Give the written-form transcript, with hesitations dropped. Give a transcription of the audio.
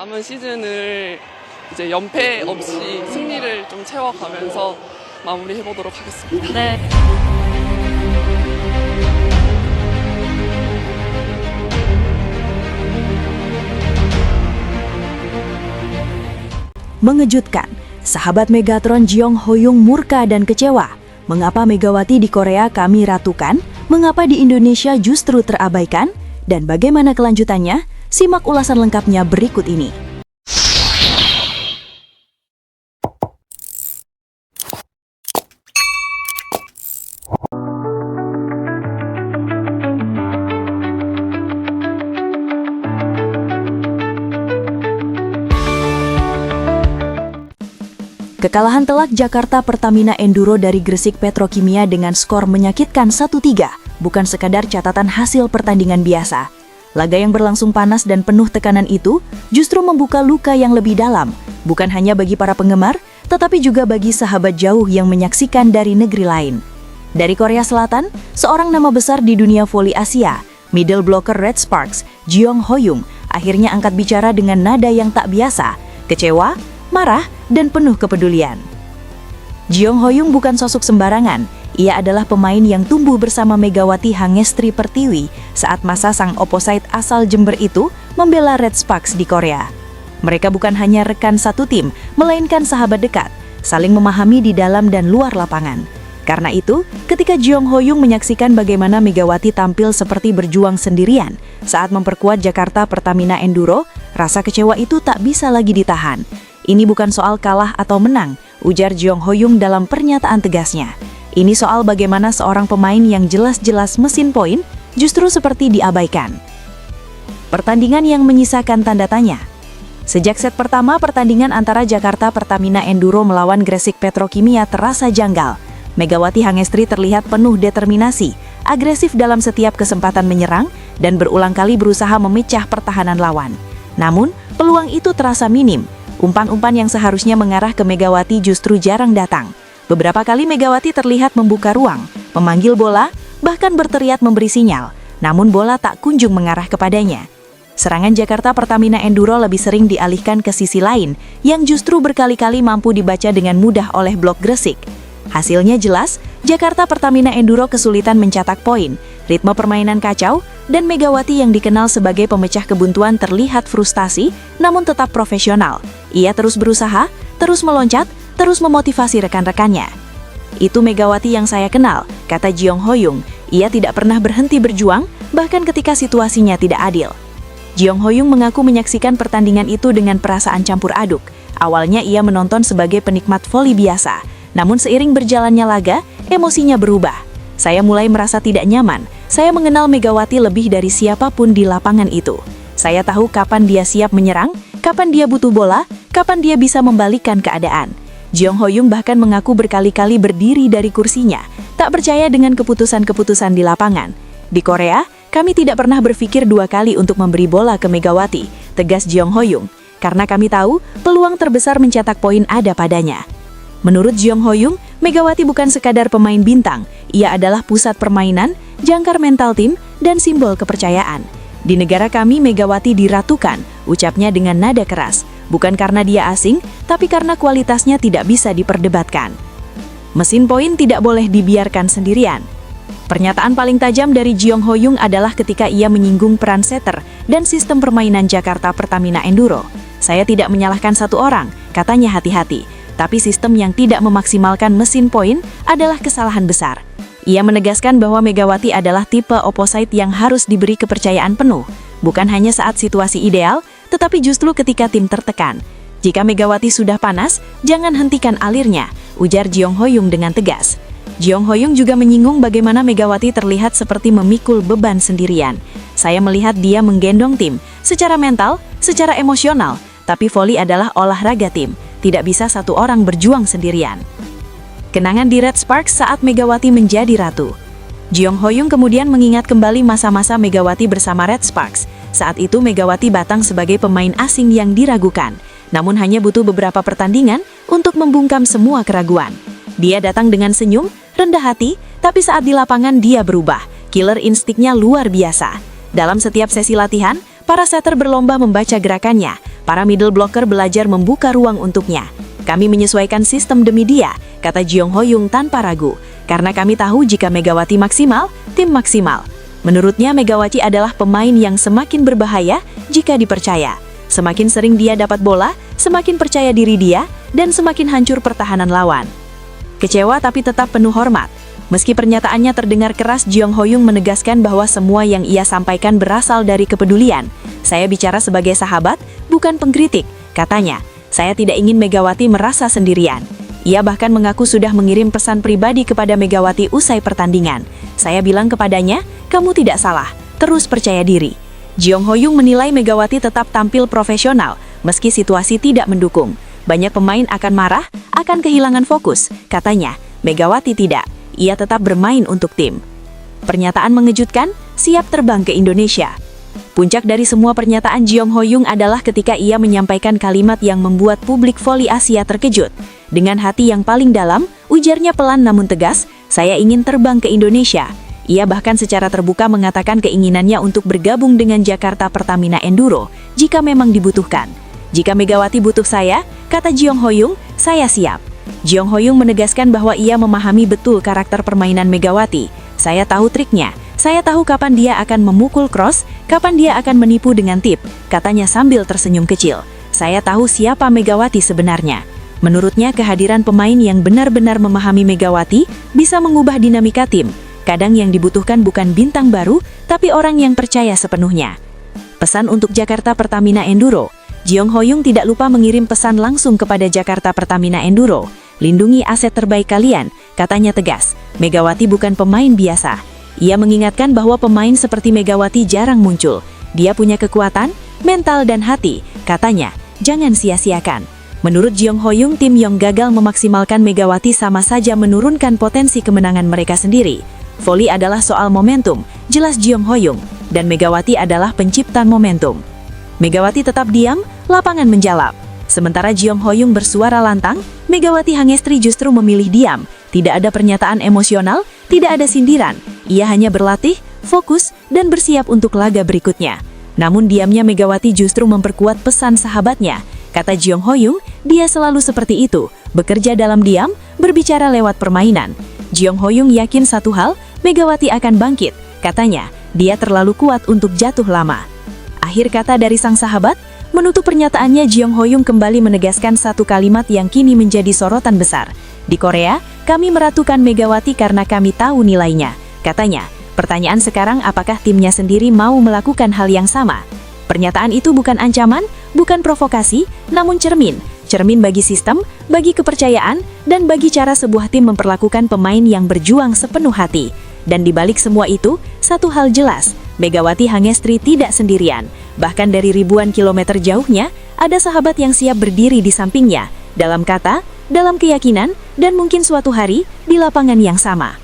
남은 시즌을 이제 연패 없이 승리를 좀 채워가면서 마무리해 보도록 하겠습니다. 네. Mengejutkan, sahabat Megatron Jeong Hoyoung murka dan kecewa. Mengapa Megawati di Korea kami ratukan? Mengapa di Indonesia justru terabaikan? Dan bagaimana kelanjutannya? Simak ulasan lengkapnya berikut ini. Kekalahan telak Jakarta Pertamina Enduro dari Gresik Petrokimia dengan skor menyakitkan 1-3 bukan sekadar catatan hasil pertandingan biasa. Laga yang berlangsung panas dan penuh tekanan itu justru membuka luka yang lebih dalam, bukan hanya bagi para penggemar, tetapi juga bagi sahabat jauh yang menyaksikan dari negeri lain. Dari Korea Selatan, seorang nama besar di dunia voli Asia, middle blocker Red Sparks, Jeong Hoyoung, akhirnya angkat bicara dengan nada yang tak biasa, kecewa, marah, dan penuh kepedulian. Jeong Hoyoung bukan sosok sembarangan. Ia adalah pemain yang tumbuh bersama Megawati Hangestri Pertiwi saat masa sang opposite asal Jember itu membela Red Sparks di Korea. Mereka bukan hanya rekan satu tim, melainkan sahabat dekat, saling memahami di dalam dan luar lapangan. Karena itu, ketika Jeong Hoyoung menyaksikan bagaimana Megawati tampil seperti berjuang sendirian saat memperkuat Jakarta Pertamina Enduro, rasa kecewa itu tak bisa lagi ditahan. Ini bukan soal kalah atau menang, ujar Jeong Hoyoung dalam pernyataan tegasnya. Ini soal bagaimana seorang pemain yang jelas-jelas mesin poin justru seperti diabaikan. Pertandingan yang menyisakan tanda tanya. Sejak set pertama, pertandingan antara Jakarta Pertamina Enduro melawan Gresik Petrokimia terasa janggal. Megawati Hangestri terlihat penuh determinasi, agresif dalam setiap kesempatan menyerang, dan berulang kali berusaha memecah pertahanan lawan. Namun, peluang itu terasa minim. Umpan-umpan yang seharusnya mengarah ke Megawati justru jarang datang. Beberapa kali Megawati terlihat membuka ruang, memanggil bola, bahkan berteriak memberi sinyal, namun bola tak kunjung mengarah kepadanya. Serangan Jakarta Pertamina Enduro lebih sering dialihkan ke sisi lain, yang justru berkali-kali mampu dibaca dengan mudah oleh blok Gresik. Hasilnya jelas, Jakarta Pertamina Enduro kesulitan mencetak poin, ritme permainan kacau, dan Megawati yang dikenal sebagai pemecah kebuntuan terlihat frustasi, namun tetap profesional. Ia terus berusaha, terus meloncat, terus memotivasi rekan-rekannya. Itu Megawati yang saya kenal, kata Jeong Hoyoung. Ia tidak pernah berhenti berjuang, bahkan ketika situasinya tidak adil. Jeong Hoyoung mengaku menyaksikan pertandingan itu dengan perasaan campur aduk. Awalnya ia menonton sebagai penikmat voli biasa, namun seiring berjalannya laga, emosinya berubah. Saya mulai merasa tidak nyaman. Saya mengenal Megawati lebih dari siapapun di lapangan itu. Saya tahu kapan dia siap menyerang, kapan dia butuh bola, kapan dia bisa membalikkan keadaan. Jeong Hoyoung bahkan mengaku berkali-kali berdiri dari kursinya, tak percaya dengan keputusan-keputusan di lapangan. Di Korea, kami tidak pernah berpikir dua kali untuk memberi bola ke Megawati, tegas Jeong Hoyoung, karena kami tahu peluang terbesar mencetak poin ada padanya. Menurut Jeong Hoyoung, Megawati bukan sekadar pemain bintang, ia adalah pusat permainan, jangkar mental tim, dan simbol kepercayaan. Di negara kami, Megawati diratukan, ucapnya dengan nada keras, bukan karena dia asing, tapi karena kualitasnya tidak bisa diperdebatkan. Mesin poin tidak boleh dibiarkan sendirian. Pernyataan paling tajam dari Jeong Hoyoung adalah ketika ia menyinggung peran setter dan sistem permainan Jakarta Pertamina Enduro. Saya tidak menyalahkan satu orang, katanya hati-hati. Tapi sistem yang tidak memaksimalkan mesin poin adalah kesalahan besar. Ia menegaskan bahwa Megawati adalah tipe opposite yang harus diberi kepercayaan penuh, bukan hanya saat situasi ideal, tetapi justru ketika tim tertekan. Jika Megawati sudah panas, jangan hentikan alirnya, ujar Jeong Hoyoung dengan tegas. Jeong Hoyoung juga menyinggung bagaimana Megawati terlihat seperti memikul beban sendirian. Saya melihat dia menggendong tim, secara mental, secara emosional, tapi voli adalah olahraga tim. Tidak bisa satu orang berjuang sendirian. Kenangan di Red Sparks saat Megawati menjadi ratu. Jeong Hoyoung kemudian mengingat kembali masa-masa Megawati bersama Red Sparks. Saat itu Megawati batang sebagai pemain asing yang diragukan, namun hanya butuh beberapa pertandingan untuk membungkam semua keraguan. Dia datang dengan senyum, rendah hati, tapi saat di lapangan dia berubah. Killer instingnya luar biasa. Dalam setiap sesi latihan, para setter berlomba membaca gerakannya, Para middle blocker belajar membuka ruang untuknya. Kami menyesuaikan sistem demi dia, kata Jeong Hoyoung tanpa ragu. Karena kami tahu jika Megawati maksimal, tim maksimal. Menurutnya Megawati adalah pemain yang semakin berbahaya jika dipercaya. Semakin sering dia dapat bola, semakin percaya diri dia, dan semakin hancur pertahanan lawan. Kecewa tapi tetap penuh hormat. Meski pernyataannya terdengar keras, Jeong Hoyoung menegaskan bahwa semua yang ia sampaikan berasal dari kepedulian. Saya bicara sebagai sahabat, bukan pengkritik, katanya. Saya tidak ingin Megawati merasa sendirian. Ia bahkan mengaku sudah mengirim pesan pribadi kepada Megawati usai pertandingan. Saya bilang kepadanya, kamu tidak salah, terus percaya diri. Jeong Hoyoung menilai Megawati tetap tampil profesional, meski situasi tidak mendukung. Banyak pemain akan marah, akan kehilangan fokus, katanya. Megawati tidak, ia tetap bermain untuk tim. Pernyataan mengejutkan, siap terbang ke Indonesia. Puncak dari semua pernyataan Jeong Hoyoung adalah ketika ia menyampaikan kalimat yang membuat publik voli Asia terkejut. Dengan hati yang paling dalam, ujarnya pelan namun tegas, saya ingin terbang ke Indonesia. Ia bahkan secara terbuka mengatakan keinginannya untuk bergabung dengan Jakarta Pertamina Enduro jika memang dibutuhkan. Jika Megawati butuh saya, kata Jeong Hoyoung, saya siap. Jeong Hoyoung menegaskan bahwa ia memahami betul karakter permainan Megawati. Saya tahu triknya, saya tahu kapan dia akan memukul cross, kapan dia akan menipu dengan tip, katanya sambil tersenyum kecil. Saya tahu siapa Megawati sebenarnya. Menurutnya kehadiran pemain yang benar-benar memahami Megawati bisa mengubah dinamika tim. Kadang yang dibutuhkan bukan bintang baru, tapi orang yang percaya sepenuhnya. Pesan untuk Jakarta Pertamina Enduro. Jeong Hoyoung tidak lupa mengirim pesan langsung kepada Jakarta Pertamina Enduro. Lindungi aset terbaik kalian, katanya tegas. Megawati bukan pemain biasa. Ia mengingatkan bahwa pemain seperti Megawati jarang muncul. Dia punya kekuatan, mental dan hati, katanya. Jangan sia-siakan. Menurut Jeong Hoyoung, tim yang gagal memaksimalkan Megawati sama saja menurunkan potensi kemenangan mereka sendiri. Voli adalah soal momentum, jelas Jeong Hoyoung, dan Megawati adalah pencipta momentum. Megawati tetap diam, lapangan menjawab. Sementara Jeong Hoyoung bersuara lantang, Megawati Hangestri justru memilih diam. Tidak ada pernyataan emosional, tidak ada sindiran. Ia hanya berlatih, fokus, dan bersiap untuk laga berikutnya. Namun diamnya Megawati justru memperkuat pesan sahabatnya. Kata Jeong Hoyoung, dia selalu seperti itu, bekerja dalam diam, berbicara lewat permainan. Jeong Hoyoung yakin satu hal, Megawati akan bangkit. Katanya, dia terlalu kuat untuk jatuh lama. Akhir kata dari sang sahabat, menutup pernyataannya Jeong Hoyoung kembali menegaskan satu kalimat yang kini menjadi sorotan besar. Di Korea, kami meratukan Megawati karena kami tahu nilainya. Katanya, pertanyaan sekarang apakah timnya sendiri mau melakukan hal yang sama? Pernyataan itu bukan ancaman, bukan provokasi, namun cermin. Cermin bagi sistem, bagi kepercayaan, dan bagi cara sebuah tim memperlakukan pemain yang berjuang sepenuh hati. Dan di balik semua itu, satu hal jelas, Megawati Hangestri tidak sendirian. Bahkan dari ribuan kilometer jauhnya, ada sahabat yang siap berdiri di sampingnya, dalam kata, dalam keyakinan, dan mungkin suatu hari, di lapangan yang sama.